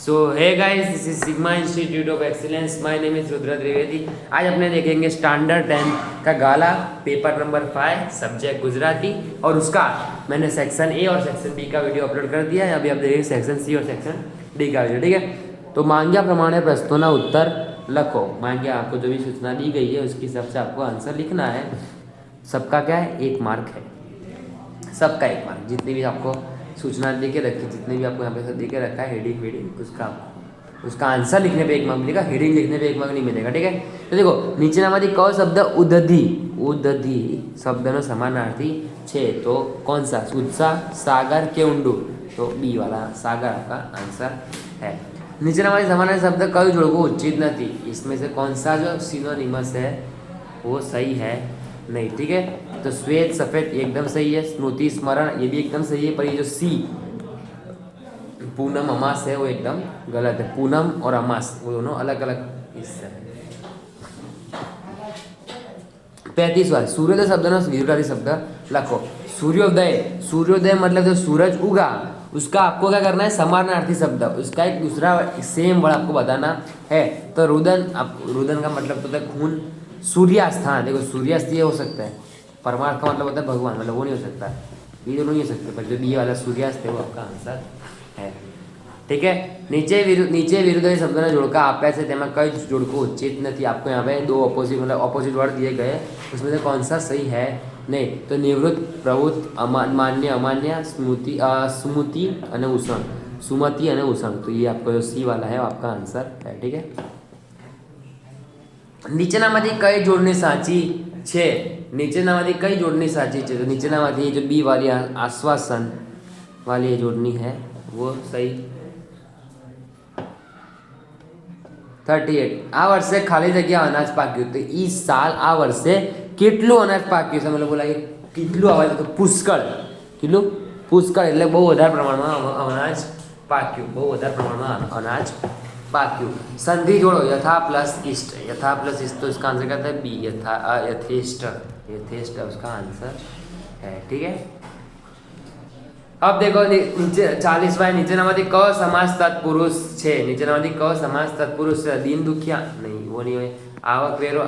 So hey guys, this is Sigma Institute of Excellence. My name is Rudra Trivedi. आज अपने देखेंगे standard 10 का Gala paper number 5 subject Gujarati, और उसका मैंने सेक्शन ए और सेक्शन बी का वीडियो अपलोड कर दिया है। अभी आप देखेंगे सेक्शन सी और सेक्शन डी का वीडियो, ठीक है। तो मांग्या प्रमाणे प्रश्नों उत्तर लखो। मांग्या आपको जो भी सूचना दी गई है उसके हिसाब से आपको आंसर लिखना है। सबका क्या है, 1 मार्क है, सबका 1 मार्क। जितनी भी आपको सूचना दे के रखी, जितने भी आपको यहाँ पे दे के रखा है हेडिंग वेडिंग, उसका आंसर लिखने पे 1 मार्क मिलेगा, हेडिंग लिखने पे 1 मार्क नहीं मिलेगा, ठीक है। तो देखो नीचे नामाથી कौ शब्द उदधी शब्दનો समानार्थी छे, तो कौन सा, उत्साह, सागर के ऊंडू, तो बी वाला सागर आपका आंसर है। नीचे नामाથી समानार्थी शब्द कયું जोड़વું उचित नहीं, इसमें से कौन सा जो सिनोनिमस है वो सही है नहीं, ठीक है। तो श्वेत सफेद एकदम सही है, स्मृति स्मरण ये भी एकदम सही है, पर ये जो सी पूनम अमास है वो एकदम गलत है। पूनम और अमास वो दोनों अलग अलग हिस्से हैं। 35वां सूर्योदय शब्दનો विरुद्धार्थी शब्द लखो। सूर्योदय मतलब जो सूरज उगा उसका आपको क्या करना है, समानार्थी शब्द, उसका एक दूसरा सेम वर्ड आपको बताना है। तो रुदन का मतलब होता है खून। सूर्यास्थान, देखो सूर्यास्त ये हो सकता है, परमार्थ का मतलब होता है भगवान, मतलब वो नहीं हो सकता, ये दोनों नहीं हो सकते, पर जो बी वाला सूर्यास्त है वो आपका आंसर है, ठीक है। नीचे विरुद्ध शब्दों जोड़का आप्या છે તેમાં કઈ જોડકું उचित नहीं। आपको यहाँ पे 2 ऑपोजिट वर्ड दिए गए, उसमें से कौन सा सही है नहीं। तो निवृत्त, प्रवृत्त, मान्य, अमान्य, सुमति और उषण, सुमति और उषण, तो ये आपका जो सी वाला है आपका आंसर है, ठीक है। નીચેનામાંથી કઈ જોડણી સાચી છે, નીચેનામાંથી કઈ જોડણી સાચી છે, તો નીચેનામાંથી जो बी वाली आश्वासन वाली जोड़नी है वो सही। 38 આ વર્ષે ખાલી જગ્યા અનાજ પાક્યું, તો ઈ સાલ આ વર્ષે કેટલું અનાજ પાક્યું છે, मतलब बोला कि કેટલું આવે તો પુષ્કળ, કેટલું પુષ્કળ એટલે બહુ વધારે પ્રમાણમાં અનાજ પાક્યું, બહુ વધારે પ્રમાણમાં અનાજ पाक्यू। संधि जोड़ो यथा प्लस इष्ट, यथा प्लस इष्ट, तो इसका आंसर कहता है बी, यथेष्ट उसका आंसर है, ठीक है। अब देखो नीचे 40वां नीचेनामाથી क समास तत्पुरुष છે, नीचेनामाથી क समास तत्पुरुष છે। दीन दुखिया नहीं, वो नहीं है। आवक वेरो,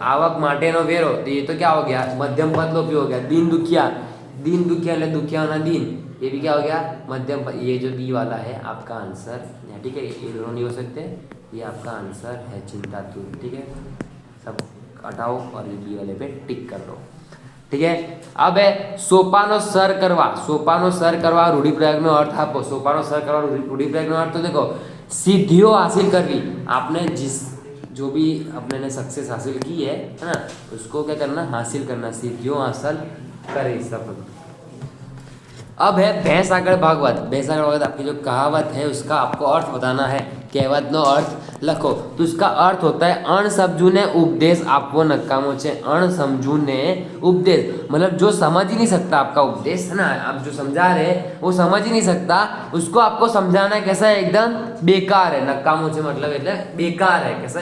आवक माटेनो वेरो, तो ये तो क्या हो गया, मध्यम पद लोपी हो गया। दीन दुखिया એટલે दुखियाना दीन, ये भी क्या हो गया, मध्यम पद। ये जो बी वाला है आपका आंसर है, ठीक है। ये दोनों नहीं हो सकते, ये आपका आंसर है चिंतातुर, ठीक है। सब हटाओ और ये बी वाले पे टिक कर दो, ठीक है। अब है सोपानो सर करवा रूढ़िप्रयोग नो अर्थ आपो। सोपानो सर करवा रूढ़िप्रयोग नो अर्थ, तो देखो सिद्धियों हासिल करवी, आपने जो भी अपने सक्सेस हासिल की है ना, उसको क्या करना, हासिल करना, सिद्धियों हासिल करे सब। अब है भैंस आगड़ भागवत आपकी जो कहावत है उसका आपको अर्थ बताना है। कहेवत नो अर्थ लखो, तो उसका अर्थ होता है अणसमझू ने उपदेश आपको नकामो छे। अणसमझू ने उपदेश मतलब जो समझ ही नहीं सकता आपका उपदेश है ना, आप जो समझा रहे वो समझ ही नहीं सकता, उसको आपको समझाना है कैसा है, एकदम बेकार है। नकामो छे मतलब એટલે बेकार है, कैसा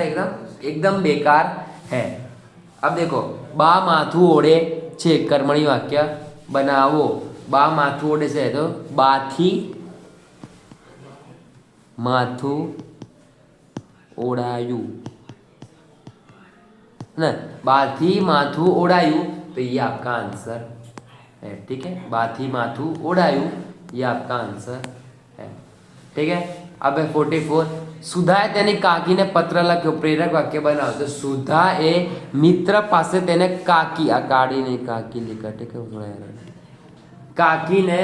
एकदम बेकार है। अब देखो बा माथू ओढ़े छे, कर्मणी वाक्य बनावो। बा माथू ओढ़े છે तो બાથી માથું ઓઢાયું ना, बाथी माथू ओढ़ायु, तो ये आपका आंसर है, ठीक है। बाथी माथू ओढ़ायु ये आपका आंसर है, ठीक है। अब है 44 सुधाए तेनी काकी ने पत्र लख्यो, प्रेरक वाक्य बनाओ। तो सुधा ए मित्र पासे तेने काकी, आ काड़ी नहीं काकी लिखा, ठीक है। काकी ने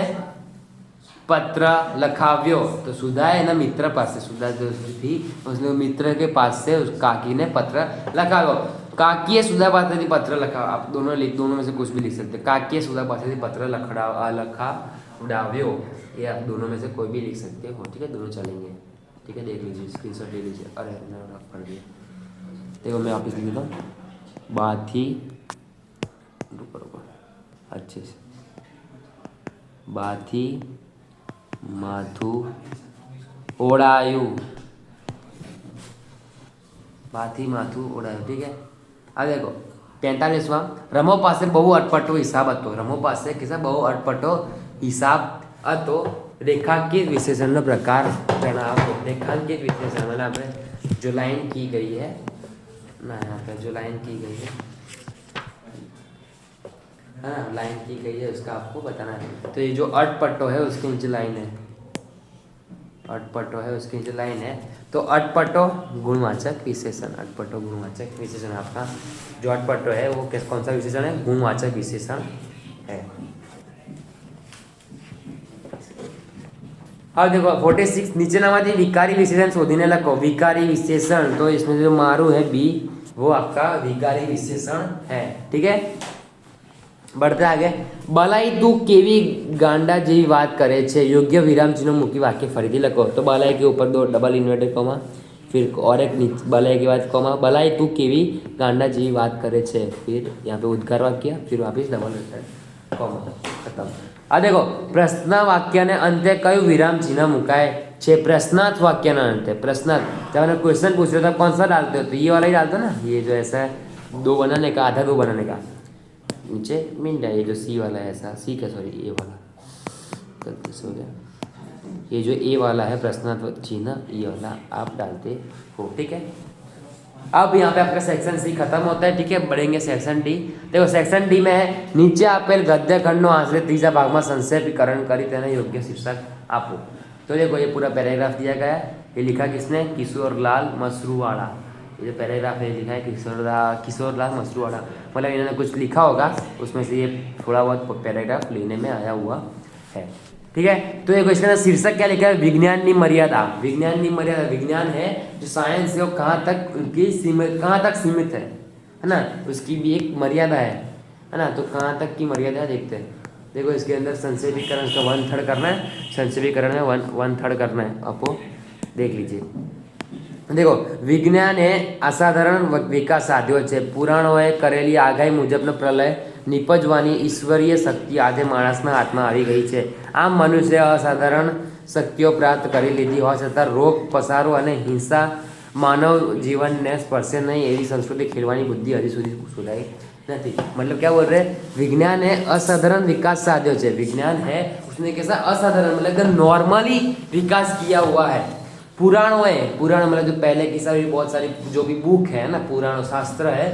पत्र लखाव्यो, तो सुधा है ना मित्र पास से, सुधा जो थी उसने मित्र के पास से उस काकी ने पत्र लखाव्यो। काकी है सुधा पास से पत्र लखा, आप दोनों में से कुछ भी लिख सकते हैं। काकी है सुधा पास से पत्र लखाव्यो, ये आप दोनों में से कोई भी लिख सकते हो, ठीक है। दोनों चलेंगे, ठीक है। देख लीजिए, स्क्रीनशॉट ले लीजिए। अरे मैंने पढ़ दिया, देखो मैं वापस लिख देता हूँ। बाथी अच्छे से, बाथी माथू ओढ़ायु, बाथी माथू ओढ़ायु, ठीक है। अब देखो 45वां रमो पासे बहु अटपटो हिसाब હતો। रमो पासे कैसा बहु अटपटो हिसाब હતો। રેખાંકિત વિશેષણનો પ્રકાર જણાવો। રેખાંકિત વિશેષણ मतलब આપણે जो लाइन की गई है ना, यहाँ पे जो लाइन की गई है हाँ, लाइन की गई है उसका आपको बताना है। तो ये जो अटपट्टो है उसके नीचे लाइन है, अटपट्टो है उसके नीचे लाइन है। तो अटपट्टो गुणवाचक विशेषण, अटपट्टो गुणवाचक विशेषण आपका जो अटपट्टो है वो कौन सा विशेषण है? गुणवाचक विशेषण है। अब देखो 46 નીચેનામાંથી વિકારી વિશેષણ શોધીને લખો। વિકારી વિશેષણ, तो इसमें जो मारू है बी वो आपका विकारी विशेषण है। ठीक है, बढ़ते आगे। બલાઈ તું કેવી ગાંડા જેવી વાત કરે છે, યોગ્ય વિરામ ચિહ્નો મૂકી વાક્ય ફરીથી લખો। तो બલાઈ के ऊपर 2 डबल इन्वर्टेड कॉमा, फिर और एक बलाई के बाद कॉमा, બલાઈ તું કેવી ગાંડા જેવી વાત કરે છે, फिर यहाँ पे उद्गार वाक्य, फिर वापिस डबल कॉमा, खत्म। आ देखो प्रश्न वाक्य ने अंते क्यों विराम चिन्ह मुकाय छे? प्रश्नार्थ वाक्य ना अंते, प्रश्नार्थ जब मैंने क्वेश्चन पूछ रहे हो कौन सा डालते हो? तो ये वाला ही डालते हो ना, ये जो ऐसा है 2 बनाने का, आधा 2 बनाने का, नीचे मिनट है ये जो सी वाला है ऐसा, सी क्या सॉरी ए वाला गलती से हो गया, ये जो ए वाला है प्रश्नार्थ चिन्ह ये वाला आप डालते हो। ठीक है, अब यहाँ पे आपका सेक्शन सी खत्म होता है। ठीक है, बढ़ेंगे सेक्शन डी। देखो सेक्शन डी में है नीचे આપેલ ગદ્ય ખંડનો આશરે ત્રીજા ભાગમાં સંક્ષેપીકરણ કરી તેને યોગ્ય શીર્ષક આપો। तो देखो ये पूरा पैराग्राफ दिया गया है, ये लिखा किसने? किशोर लाल मसरूवाड़ा। ये जो पैराग्राफ है लिखा है किशोर लाल मसरूवाड़ा, मतलब इन्होंने कुछ लिखा होगा उसमें से ये थोड़ा बहुत पैराग्राफ लेने में आया हुआ है। ठीक है, तो देखो इसके अंदर शीर्षक क्या लिखा है? विज्ञान की मर्यादा। विज्ञान की मर्यादा, विज्ञान है जो साइंस है वो कहाँ तक उनकी कहाँ तक सीमित है ना, उसकी भी एक मर्यादा है ना। तो कहाँ तक की मर्यादा देखते हैं। देखो इसके अंदर संक्षेपीकरण का 1/3 करना है, संक्षेपीकरण में 1/3 करना है, आपको देख लीजिए। देखो विज्ञान है असाधारण विकास साध्यो છે। પુરાણોએ કરેલી આગાહી મુજબનો પ્રલય નિપજવાની ઈશ્વરીય શક્તિ આજે માણસના હાથમાં આવી ગઈ છે। આમ મનુષ્ય અસાધારણ શક્તિઓ પ્રાપ્ત કરી લીધી હોવા છતાં રોગ પસારો અને હિંસા માનવ જીવનને સ્પર્શે નહીં એવી સંસ્કૃતિ ખેલવાની બુદ્ધિ હજી સુધી સુધાઈ नहीं। मतलब क्या बोल रहे हैं? विज्ञान है असाधारण विकास साध्य है। विज्ञान है उसने कैसा असाधारण मतलब नॉर्मली विकास किया हुआ है। पुराणों है, पुराण मतलब जो पहले की सारी बहुत सारी जो भी बुक है ना, पुराण शास्त्र है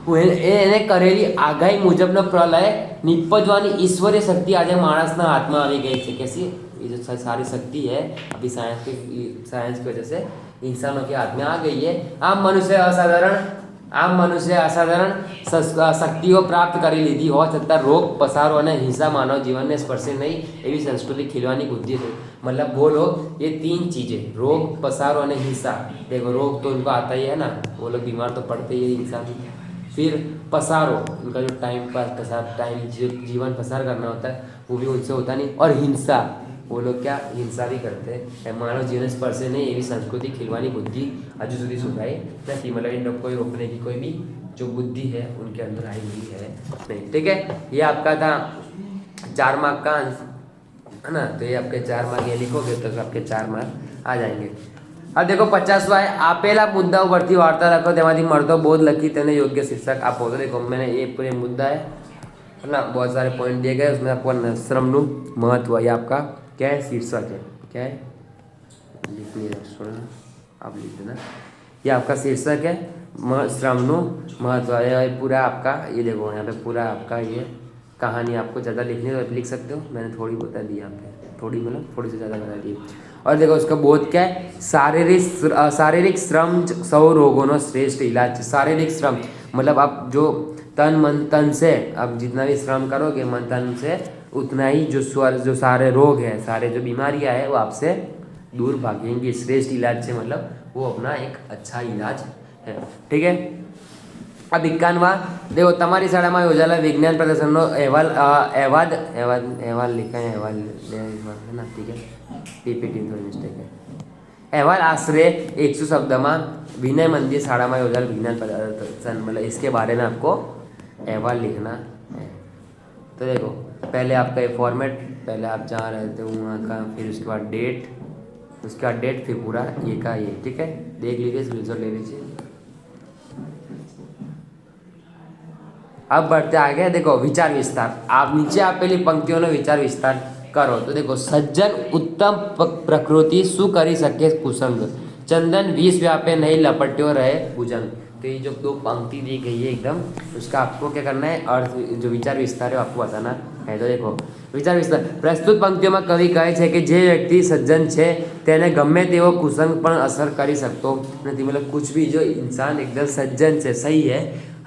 એને કરેલી આગાહી મુજબનો પ્રલય નિપજવાની ઈશ્વરીય શક્તિ આજે માણસના હાથમાં આવી ગઈ છે। कैसी? ये जो सारी शक्ति है अभी साइंस की वजह से इंसानों के हाथ में आ गई है। आम मनुष्य असाधारण शक्तिओ प्राप्त કરી લીધી હોવા છતાં રોગ પસારો અને हिंसा मानव जीवन ने स्पर्शे नहीं एवी संस्कृति खिलवानी बुद्धि है। मतलब बोलो ये 3 चीज़ें, रोग पसारो और हिंसा। देखो रोग तो उनको आता ही है ना, वो लोग बीमार तो पड़ते ही है इंसान। फिर पसारो, उनका जो टाइम जीवन पसार करना होता है वो भी उनसे होता नहीं। और हिंसा, वो लोग क्या हिंसा भी करते हैं। मानव जीवन स्पर्श नहीं एवं संस्कृति खिलवानी बुद्धि हजू सुधी सुधाई नहीं। मतलब इन लोग को रोकने की कोई भी जो बुद्धि है उनके अंदर आई हुई है नहीं। ठीक है, ये आपका था 4 मार्क का है ना। तो ये आपके 4 मार्क ये लिखोगे तो आपके 4 मार्क आ जाएंगे। अब देखो 50वां है આપેલા મુદ્દાઓ પરથી વાર્તા લખો, તેમાંથી મળતો બોધ લખી તેને યોગ્ય શીર્ષક આપો। तो देखो मैंने ये पूरे मुद्दा है ना, बहुत सारे पॉइंट दिए गए उसमें आपको श्रमનું महत्व ये आपका क्या है शीर्षक है। क्या है आप लिख देना, ये आपका शीर्षक है श्रमનું महत्व। ये पूरा आपका ये देखो यहाँ पे पूरा आपका ये कहानी आपको ज़्यादा लिखनी है तो लिख सकते हो, मैंने थोड़ी बता दी यहाँ पे, थोड़ी मतलब थोड़ी से ज़्यादा बता दी। और देखो उसका बोध क्या है? शारीरिक श्रम सौ रोगों श्रेष्ठ इलाज। शारीरिक श्रम मतलब आप जो तन से आप जितना भी श्रम करोगे मन तन से उतना ही जो सारे रोग हैं, सारे जो बीमारियां हैं वो आपसे दूर भागेंगी। श्रेष्ठ इलाज से मतलब वो अपना एक अच्छा इलाज है। ठीक है, अब 51वां देखो તમારી શાળામાં યોજાયેલા વિજ્ઞાન પ્રદર્શનનો અહેવાલ लिखा है, अहवाल है ना। ठीक है, पीपीटी थोड़ी मिस्टेक है। अहवाल आश्रय 100 शब्द में विनय मंदिर शाળામાં યોજાયેલ विज्ञान प्रदर्शन मतलब इसके बारे में आपको अहवाल लिखना है। तो देखो पहले आपका ये फॉर्मेट, पहले आप जहाँ रहते हो वहाँ का, फिर उसके बाद डेट, फिर पूरा ये का ये। ठीक है, देख लीजिए, स्क्रीनशॉट ले लीजिए। अब बढ़ते आगे देखो विचार विस्तार। आप नीचे आपेली पंक्तिओं विचार विस्तार કરો. તો દેખો સજ્જન ઉત્તમ પ્રકૃતિ શું કરી શકે કુસંગ, चंदन विष व्यापे नहीं लपट्यो रहे भुजंग. तो ये जो दो पंक्ति दी गई है एकदम, उसका आपको क्या करना है, अर्थ जो विचार विस्तार है आपको बताना है. तो देखो विचार विस्तार प्रस्तुत पंक्तियों कवि कहे છે કે જે વ્યક્તિ સજ્જન છે તેને ગમે તેવો કુસંગ પણ અસર કરી શકતો નથી. मतलब कुछ भी जो इंसान एकदम सज्जन से सही है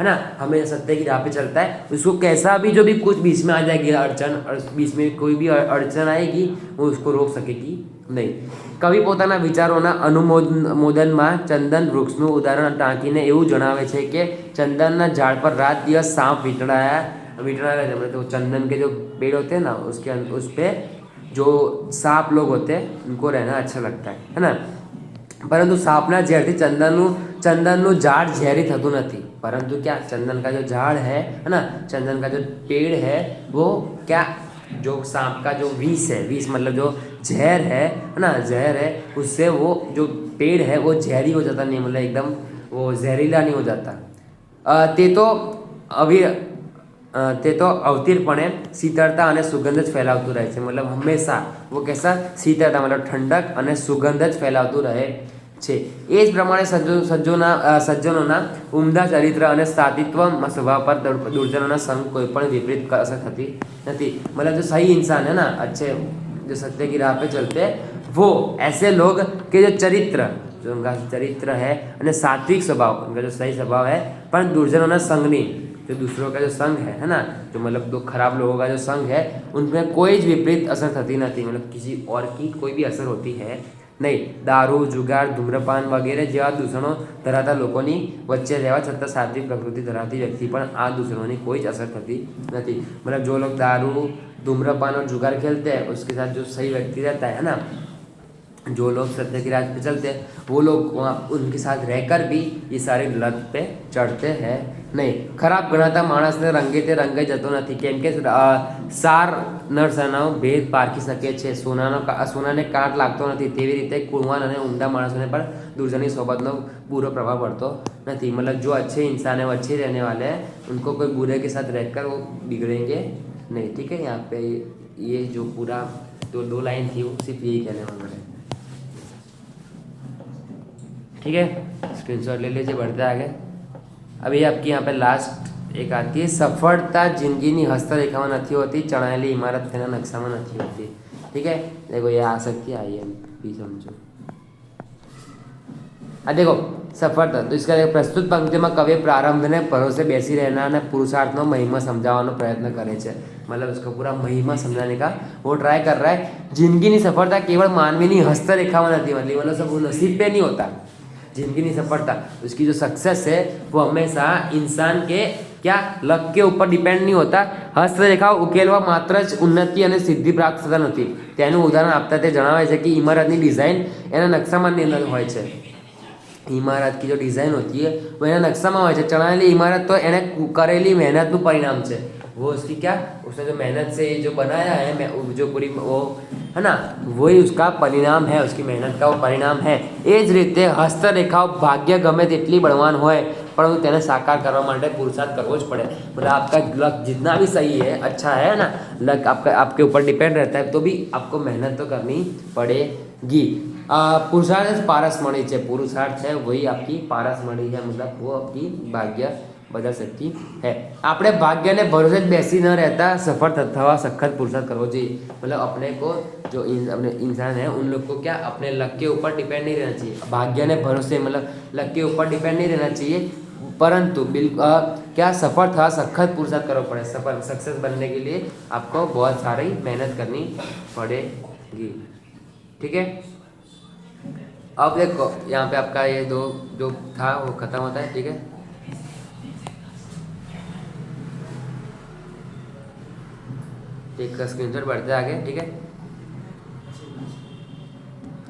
ना, हमें सत्य की राह पे चलता है, उसको कैसा भी जो भी कुछ बीच में आ जाएगी अड़चन, और बीच में कोई भी अड़चन आएगी वो उसको रोक सकेगी नहीं. કવિ પોતાના વિચારોના અનુમોદનમાં ચંદન વૃક્ષનું ઉદાહરણ ટાંકીને એવું જણાવે છે કે ચંદનના ઝાડ પર રાત દિવસ सांप विटड़ाया रहते हैं. तो चंदन के जो पेड़ होते हैं ना, उस पे जो सांप लोग होते हैं उनको रहना अच्छा लगता है ना. परंतु सांपना ઝેરથી ચંદનનું ઝાડ ઝેરી થતું નથી. परंतु क्या चंदन का जो झाड़ है ना, चंदन का जो पेड़ है वो क्या, जो सांप का जो विष है, विष मतलब जो जहर है ना, जहर है, उससे वो जो पेड़ है वो जहरी हो जाता नहीं, मतलब एकदम वो जहरीला नहीं हो जाता. તે તો અવતીર્ણપણે શીતળતા અને સુગંધ જ ફેલાવતું રહે છે. मतलब હંમેશા वो कैसा શીતળતા मतलब ઠંડક અને સુગંધ જ ફેલાવતું રહે છે. એ જ પ્રમાણે સજ્જનોના ઉમદા ચરિત્ર અને સાત્વિત્વ સ્વભાવ પર દુર્જનોના સંગ કોઈ પણ વિપરીત અસર થતી નથી. मतलब जो सही इंसान है ना, अच्छे जो सत्य की राह पे चलते हैं, वो ऐसे लोग के जो चरित्र, जो उनका चरित्र है અને सात्विक स्वभाव, उनका जो सही स्वभाव है, पर दुर्जनों संग नहीं, जो दूसरों का जो संग है ना, जो मतलब दो खराब लोगों का जो संग है, उनमें कोई विपरीत असर थती नहीं. मतलब किसी और की कोई भी असर होती है नहीं. दारू, जुगार, धूम्रपान वगैरह જેવા દૂષણો ધરાવતા લોકોની વચ્ચે રહેવા છતાં સાત્વિક પ્રકૃતિ ધરાવતી વ્યક્તિ પણ આ દૂષણોની કોઈ જ અસર થતી નથી. मतलब जो लोग दारू, धूम्रपान और जुगार खेलते हैं, उसके साथ जो सही व्यक्ति रहता है ना, जो लोग सत्य की राह पे चलते हैं, वो लोग वहाँ उनके साथ रहकर भी ये सारी लत पे चढ़ते हैं नहीं. खराब गणाता माणसने रंगे ते रंगाई जतो નથી, કેમ કે સાર નરસનાઓ ભેદ પારખી શકે છે, સોનાને કાંટ લાગતો નથી. તેવી રીતે કુળવાન અને ઉમદા માણસોને પણ દુર્જનની સોબતનો बुरा प्रभाव पड़ता नहीं. मतलब जो अच्छे इंसान है वो अच्छे रहने वाले हैं, उनको कोई बुरे के साथ रहकर वो बिगड़ेंगे नहीं. ठीक है, यहाँ पे ये जो पूरा दो लाइन थी वो सिर्फ यही कहने वाला है. ठीक है, स्क्रीनशॉट ले लीजिए, बढ़ते आगे. अभी आपकी यहाँ पे लास्ट एक आती है, सफलता जिंदगीनी हस्तरेखाમાં નથી હોતી, ચણાયેલી इमारत તેના નકશામાં નથી હોती. ठीक है, देखो ये आ सकती है, आइए भी समझो. देखो सफलता, तो इसका प्रस्तुत पंक्तिમાં કવિ પ્રારંભને ભરોસે બેસી રહેના અને પુરુષાર્થનો મહિમા સમજાવવાનો પ્રયત્ન કરે છે. मतलब उसका पूरा महिमा समझाने का वो ट्राई कर रहा है. जिंदगी की सफलता केवल मानवीय हस्तरेखाમાં નથી, मतलब सब नसीब पे नहीं होता. जिंदगी की सफलता, उसकी जो सक्सेस है वो हमेशा इंसान के क्या लक के ऊपर डिपेंड नहीं होता. हस्तरेखा उकेलवा मात्र ज उन्नति અને સિદ્ધિ પ્રાપ્ત થતા નથી. તેનું ઉદાહરણ આપતા તે જણાવે છે કે ઇમારતની ડિઝાઇન એના નકશામાં અંદર હોય છે. इमारत की जो डिज़ाइन होती है वो एना नक्शा में हो. चढ़ाएली इमारत तो एने करेली मेहनत परिणाम है. वो उसकी क्या, उसने जो मेहनत से जो बनाया है, जो पूरी वो है ना, वही उसका परिणाम है, उसकी मेहनत का वो परिणाम है. ए ज रीते हस्तरेखाओं भाग्य गमे तेटली बलवान होय, परंतु तेने साकार करवा माटे पुरुषार्थ करवो ज पड़े. मतलब आपका लक जितना भी सही है, अच्छा है ना, लक आपके ऊपर डिपेंड रहता है, तो भी आपको मेहनत तो करनी पड़ेगी. पुरुषार्थ पारसमणि है, पुरुषार्थ है वही आपकी पारसमणि है, मतलब वो आपकी भाग्य बदल सकती है. આપણે ભાગ્યને ભરોસે જ બેસી ન રહેતા, સફળ થવા સખત પુરુષાર્થ કરવો જોઈએ. मतलब अपने को जो अपने इंसान है उन लोग को क्या अपने लक के ऊपर डिपेंड नहीं रहना चाहिए. भाग्य ने भरोसे मतलब लक के ऊपर डिपेंड नहीं रहना चाहिए, परंतु बिल्कुल क्या सफल था सखत पुरुषार्थ करना पड़े. सफल सक्सेस बनने के लिए आपको बहुत सारी मेहनत करनी पड़ेगी. ठीक है, अब देखो यहाँ पे आपका ये दो जो था वो खत्म होता है. ठीक है, एक स्क्रीनशॉट बढ़ते आगे. ठीक है,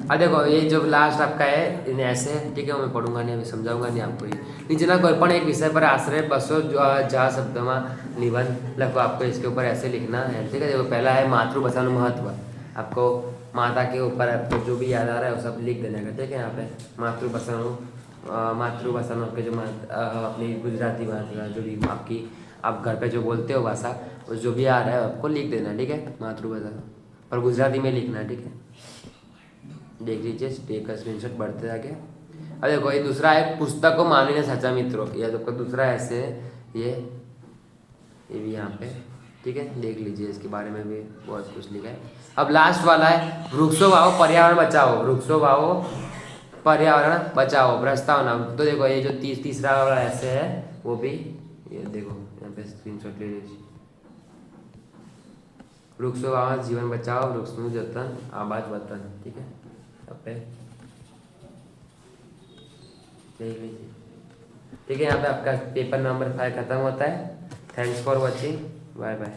अब देखो ये जो लास्ट आपका है इन्हें ऐसे, ठीक है, मैं पढ़ूंगा नहीं, अभी समझाऊंगा नहीं आपको. ये नीचेना कोईपण एक विषय पर आश्रय 200 शब्द में निबंध लगभग आपको इसके ऊपर ऐसे लिखना है. ठीक है, देखो पहला है मातृभाषा महत्व. आपको माता के ऊपर आपको जो भी याद आ रहा है वो सब लिख देने का. ठीक है, यहाँ पे मातृभाषा के जो अपनी गुजराती भाषा जो भी आपकी आप घर पे जो बोलते हो भाषा, जो भी आ रहा है आपको लिख देना. ठीक है, मातृभाषा और गुजराती में लिखना है, ठीक है। देख लीजिए, टेक का स्क्रीनशॉट बढ़ते जाके। अब देखो ये दूसरा है, पुस्तक को मानिने साचा मित्रों, ये देखो दूसरा ऐसे है, ये भी यहाँ पे, ठीक है। देख लीजिए, इसके बारे में भी बहुत कुछ लिखा है। अब लास्ट वाला है, वृक्षो वाओ पर्यावरण बचाओ, वृक्षो वाओ पर्यावरण बचाओ प्रस्तावना। तो देखो ये जो तीसरा वाला ऐसे है, वो भी ये देखो यहाँ पे स्क्रीनशॉट ले लीजिए। वृक्षो वाओ जीवन बचाओ, वृक्षनु जतन आबाद वतन, ठीक है। यहाँ पे देख लीजिए, ठीक है। यहाँ पे आपका पेपर नंबर 5 खत्म होता है। Thanks for watching, bye bye.